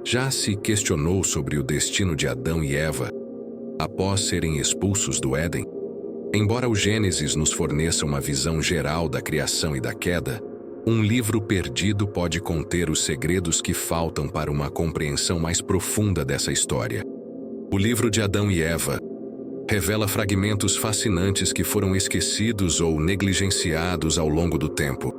Já se questionou sobre o destino de Adão e Eva após serem expulsos do Éden? Embora o Gênesis nos forneça uma visão geral da criação e da queda, um livro perdido pode conter os segredos que faltam para uma compreensão mais profunda dessa história. O livro de Adão e Eva revela fragmentos fascinantes que foram esquecidos ou negligenciados ao longo do tempo,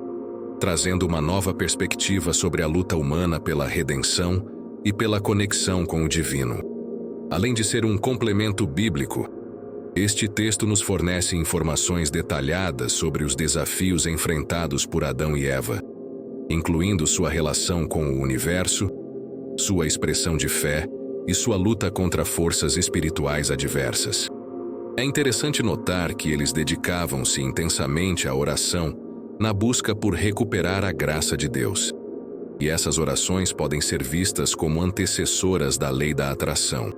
trazendo uma nova perspectiva sobre a luta humana pela redenção e pela conexão com o divino. Além de ser um complemento bíblico, este texto nos fornece informações detalhadas sobre os desafios enfrentados por Adão e Eva, incluindo sua relação com o universo, sua expressão de fé e sua luta contra forças espirituais adversas. É interessante notar que eles dedicavam-se intensamente à oração na busca por recuperar a graça de Deus. E essas orações podem ser vistas como antecessoras da lei da atração.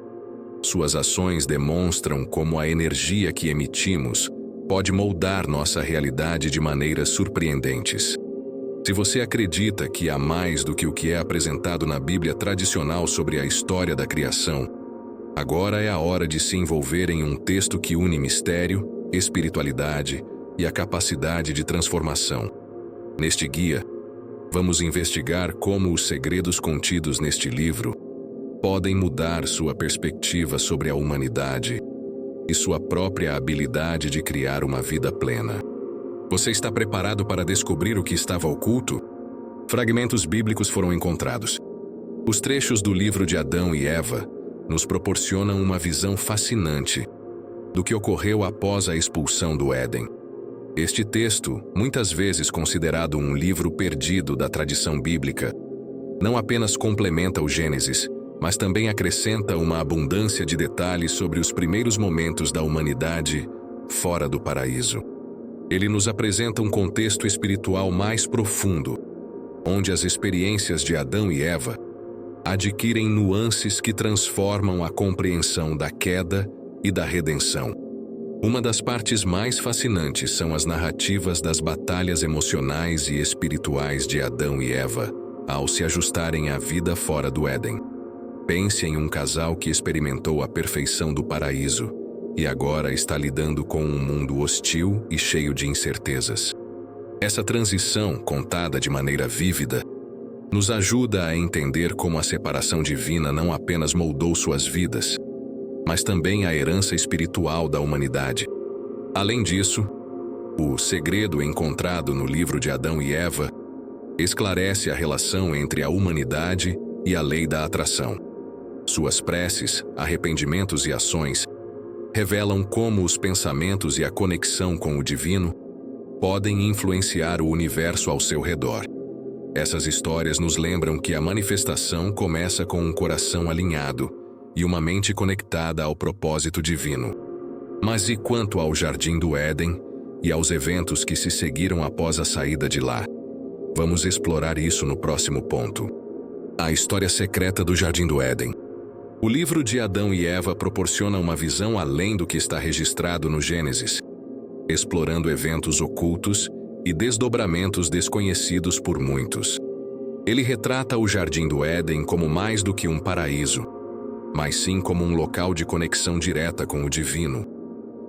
Suas ações demonstram como a energia que emitimos pode moldar nossa realidade de maneiras surpreendentes. Se você acredita que há mais do que o que é apresentado na Bíblia tradicional sobre a história da criação, agora é a hora de se envolver em um texto que une mistério, espiritualidade e a capacidade de transformação. Neste guia, vamos investigar como os segredos contidos neste livro podem mudar sua perspectiva sobre a humanidade e sua própria habilidade de criar uma vida plena. Você está preparado para descobrir o que estava oculto? Fragmentos bíblicos foram encontrados. Os trechos do livro de Adão e Eva nos proporcionam uma visão fascinante do que ocorreu após a expulsão do Éden. Este texto, muitas vezes considerado um livro perdido da tradição bíblica, não apenas complementa o Gênesis, mas também acrescenta uma abundância de detalhes sobre os primeiros momentos da humanidade fora do paraíso. Ele nos apresenta um contexto espiritual mais profundo, onde as experiências de Adão e Eva adquirem nuances que transformam a compreensão da queda e da redenção. Uma das partes mais fascinantes são as narrativas das batalhas emocionais e espirituais de Adão e Eva ao se ajustarem à vida fora do Éden. Pense em um casal que experimentou a perfeição do paraíso e agora está lidando com um mundo hostil e cheio de incertezas. Essa transição, contada de maneira vívida, nos ajuda a entender como a separação divina não apenas moldou suas vidas, mas também a herança espiritual da humanidade. Além disso, o segredo encontrado no livro de Adão e Eva esclarece a relação entre a humanidade e a lei da atração. Suas preces, arrependimentos e ações revelam como os pensamentos e a conexão com o divino podem influenciar o universo ao seu redor. Essas histórias nos lembram que a manifestação começa com um coração alinhado e uma mente conectada ao propósito divino. Mas e quanto ao Jardim do Éden e aos eventos que se seguiram após a saída de lá? Vamos explorar isso no próximo ponto. A história secreta do Jardim do Éden. O livro de Adão e Eva proporciona uma visão além do que está registrado no Gênesis, explorando eventos ocultos e desdobramentos desconhecidos por muitos. Ele retrata o Jardim do Éden como mais do que um paraíso, mas sim como um local de conexão direta com o divino,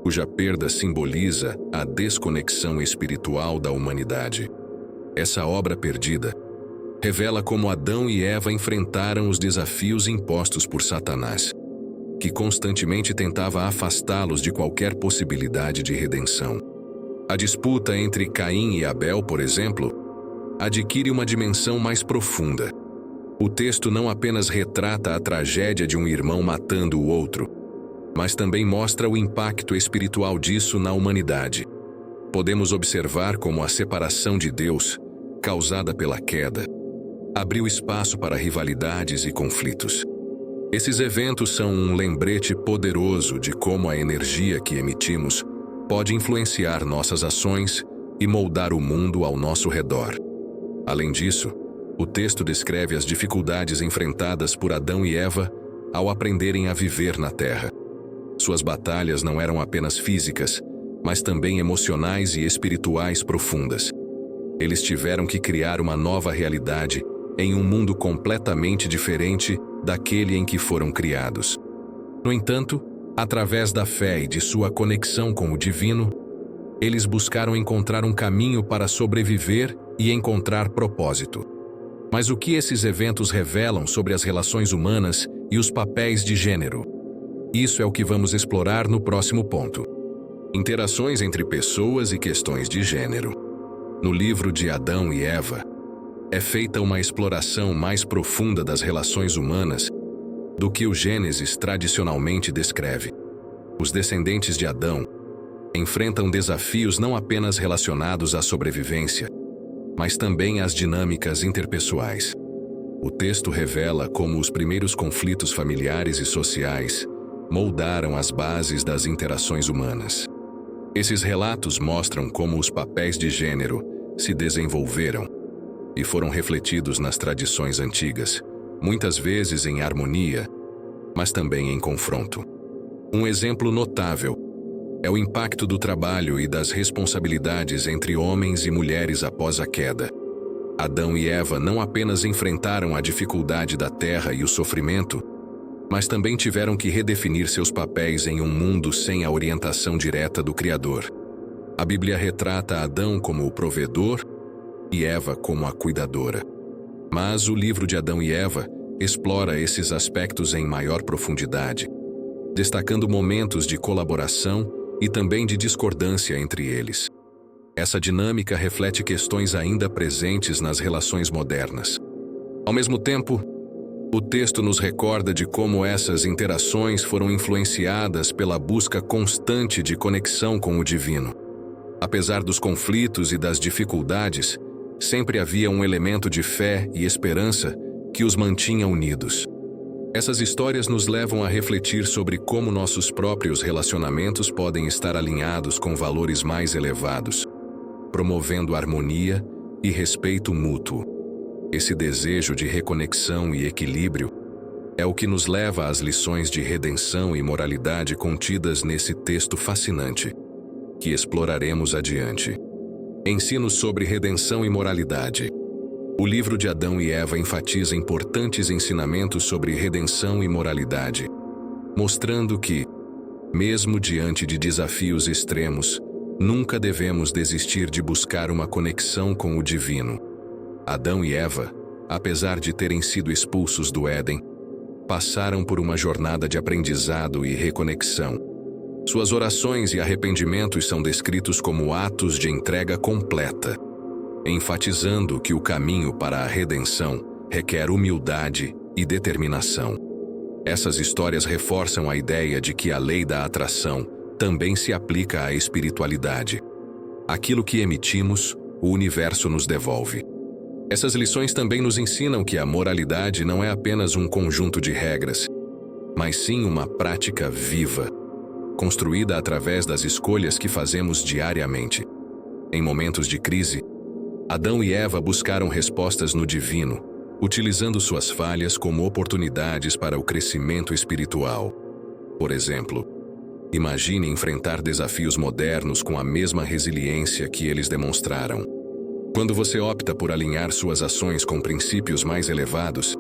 cuja perda simboliza a desconexão espiritual da humanidade. Essa obra perdida revela como Adão e Eva enfrentaram os desafios impostos por Satanás, que constantemente tentava afastá-los de qualquer possibilidade de redenção. A disputa entre Caim e Abel, por exemplo, adquire uma dimensão mais profunda. O texto não apenas retrata a tragédia de um irmão matando o outro, mas também mostra o impacto espiritual disso na humanidade. Podemos observar como a separação de Deus, causada pela queda, abriu espaço para rivalidades e conflitos. Esses eventos são um lembrete poderoso de como a energia que emitimos pode influenciar nossas ações e moldar o mundo ao nosso redor. Além disso, o texto descreve as dificuldades enfrentadas por Adão e Eva ao aprenderem a viver na Terra. Suas batalhas não eram apenas físicas, mas também emocionais e espirituais profundas. Eles tiveram que criar uma nova realidade em um mundo completamente diferente daquele em que foram criados. No entanto, através da fé e de sua conexão com o divino, eles buscaram encontrar um caminho para sobreviver e encontrar propósito. Mas o que esses eventos revelam sobre as relações humanas e os papéis de gênero? Isso é o que vamos explorar no próximo ponto. Interações entre pessoas e questões de gênero. No livro de Adão e Eva, é feita uma exploração mais profunda das relações humanas do que o Gênesis tradicionalmente descreve. Os descendentes de Adão enfrentam desafios não apenas relacionados à sobrevivência, mas também às dinâmicas interpessoais. O texto revela como os primeiros conflitos familiares e sociais moldaram as bases das interações humanas. Esses relatos mostram como os papéis de gênero se desenvolveram e foram refletidos nas tradições antigas, muitas vezes em harmonia, mas também em confronto. Um exemplo notável é o impacto do trabalho e das responsabilidades entre homens e mulheres após a queda. Adão e Eva não apenas enfrentaram a dificuldade da terra e o sofrimento, mas também tiveram que redefinir seus papéis em um mundo sem a orientação direta do Criador. A Bíblia retrata Adão como o provedor e Eva como a cuidadora. Mas o livro de Adão e Eva explora esses aspectos em maior profundidade, destacando momentos de colaboração e também de discordância entre eles. Essa dinâmica reflete questões ainda presentes nas relações modernas. Ao mesmo tempo, o texto nos recorda de como essas interações foram influenciadas pela busca constante de conexão com o divino. Apesar dos conflitos e das dificuldades, sempre havia um elemento de fé e esperança que os mantinha unidos. Essas histórias nos levam a refletir sobre como nossos próprios relacionamentos podem estar alinhados com valores mais elevados, promovendo harmonia e respeito mútuo. Esse desejo de reconexão e equilíbrio é o que nos leva às lições de redenção e moralidade contidas nesse texto fascinante, que exploraremos adiante. Ensinos sobre redenção e moralidade. O livro de Adão e Eva enfatiza importantes ensinamentos sobre redenção e moralidade, mostrando que, mesmo diante de desafios extremos, nunca devemos desistir de buscar uma conexão com o divino. Adão e Eva, apesar de terem sido expulsos do Éden, passaram por uma jornada de aprendizado e reconexão. Suas orações e arrependimentos são descritos como atos de entrega completa, enfatizando que o caminho para a redenção requer humildade e determinação. Essas histórias reforçam a ideia de que a lei da atração também se aplica à espiritualidade. Aquilo que emitimos, o universo nos devolve. Essas lições também nos ensinam que a moralidade não é apenas um conjunto de regras, mas sim uma prática viva, construída através das escolhas que fazemos diariamente. Em momentos de crise, Adão e Eva buscaram respostas no divino, utilizando suas falhas como oportunidades para o crescimento espiritual. Por exemplo, imagine enfrentar desafios modernos com a mesma resiliência que eles demonstraram. Quando você opta por alinhar suas ações com princípios mais elevados,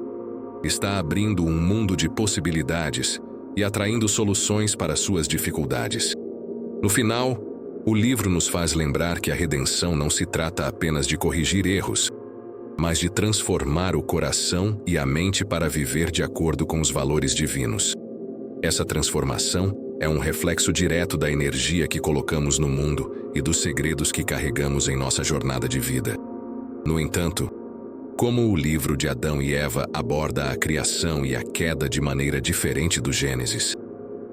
está abrindo um mundo de possibilidades e atraindo soluções para suas dificuldades. No final, o livro nos faz lembrar que a redenção não se trata apenas de corrigir erros, mas de transformar o coração e a mente para viver de acordo com os valores divinos. Essa transformação é um reflexo direto da energia que colocamos no mundo e dos segredos que carregamos em nossa jornada de vida. No entanto, como o livro de Adão e Eva aborda a criação e a queda de maneira diferente do Gênesis?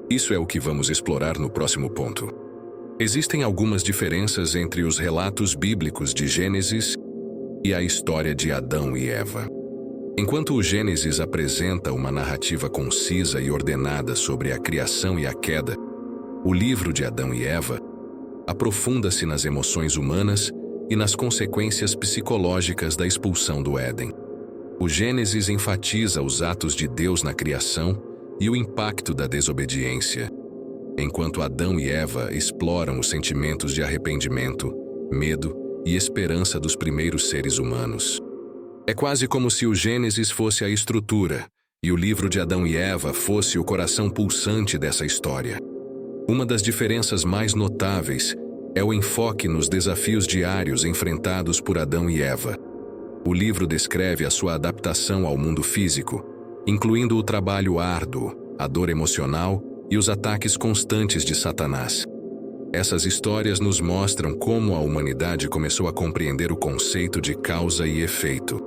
Isso é o que vamos explorar no próximo ponto. Existem algumas diferenças entre os relatos bíblicos de Gênesis e a história de Adão e Eva. Enquanto o Gênesis apresenta uma narrativa concisa e ordenada sobre a criação e a queda, o livro de Adão e Eva aprofunda-se nas emoções humanas e nas consequências psicológicas da expulsão do Éden. O Gênesis enfatiza os atos de Deus na criação e o impacto da desobediência, enquanto Adão e Eva exploram os sentimentos de arrependimento, medo e esperança dos primeiros seres humanos. É quase como se o Gênesis fosse a estrutura e o livro de Adão e Eva fosse o coração pulsante dessa história. Uma das diferenças mais notáveis é o enfoque nos desafios diários enfrentados por Adão e Eva. O livro descreve a sua adaptação ao mundo físico, incluindo o trabalho árduo, a dor emocional e os ataques constantes de Satanás. Essas histórias nos mostram como a humanidade começou a compreender o conceito de causa e efeito,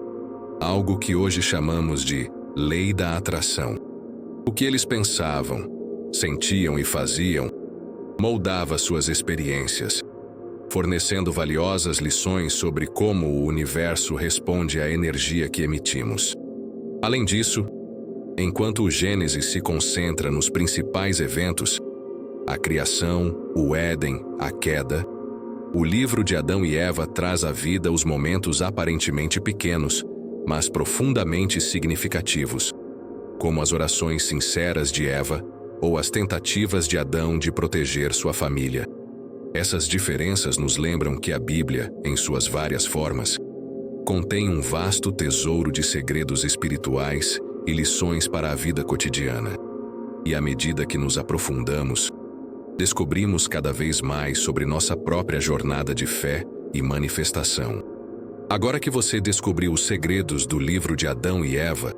algo que hoje chamamos de lei da atração. O que eles pensavam, sentiam e faziam moldava suas experiências, fornecendo valiosas lições sobre como o universo responde à energia que emitimos. Além disso, enquanto o Gênesis se concentra nos principais eventos, a criação, o Éden, a queda, o livro de Adão e Eva traz à vida os momentos aparentemente pequenos, mas profundamente significativos, como as orações sinceras de Eva ou as tentativas de Adão de proteger sua família. Essas diferenças nos lembram que a Bíblia, em suas várias formas, contém um vasto tesouro de segredos espirituais e lições para a vida cotidiana. E à medida que nos aprofundamos, descobrimos cada vez mais sobre nossa própria jornada de fé e manifestação. Agora que você descobriu os segredos do livro de Adão e Eva,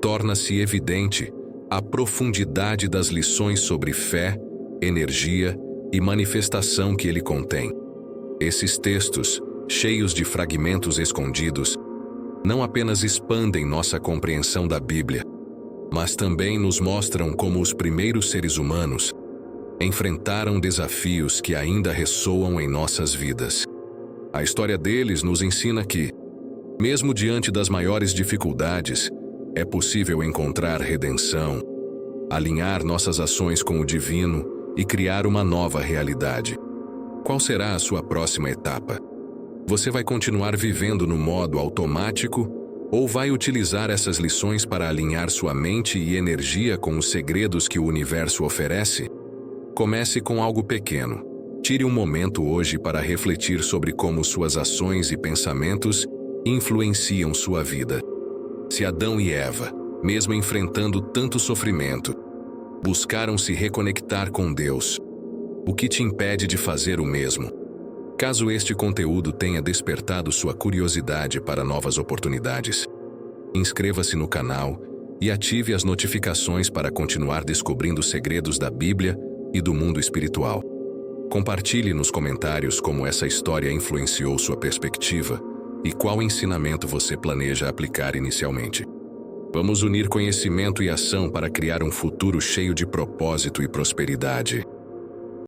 torna-se evidente a profundidade das lições sobre fé, energia e manifestação que ele contém. Esses textos, cheios de fragmentos escondidos, não apenas expandem nossa compreensão da Bíblia, mas também nos mostram como os primeiros seres humanos enfrentaram desafios que ainda ressoam em nossas vidas. A história deles nos ensina que, mesmo diante das maiores dificuldades, é possível encontrar redenção, alinhar nossas ações com o divino e criar uma nova realidade. Qual será a sua próxima etapa? Você vai continuar vivendo no modo automático ou vai utilizar essas lições para alinhar sua mente e energia com os segredos que o universo oferece? Comece com algo pequeno. Tire um momento hoje para refletir sobre como suas ações e pensamentos influenciam sua vida. Se Adão e Eva, mesmo enfrentando tanto sofrimento, buscaram se reconectar com Deus, o que te impede de fazer o mesmo? Caso este conteúdo tenha despertado sua curiosidade para novas oportunidades, inscreva-se no canal e ative as notificações para continuar descobrindo segredos da Bíblia e do mundo espiritual. Compartilhe nos comentários como essa história influenciou sua perspectiva e qual ensinamento você planeja aplicar inicialmente. Vamos unir conhecimento e ação para criar um futuro cheio de propósito e prosperidade.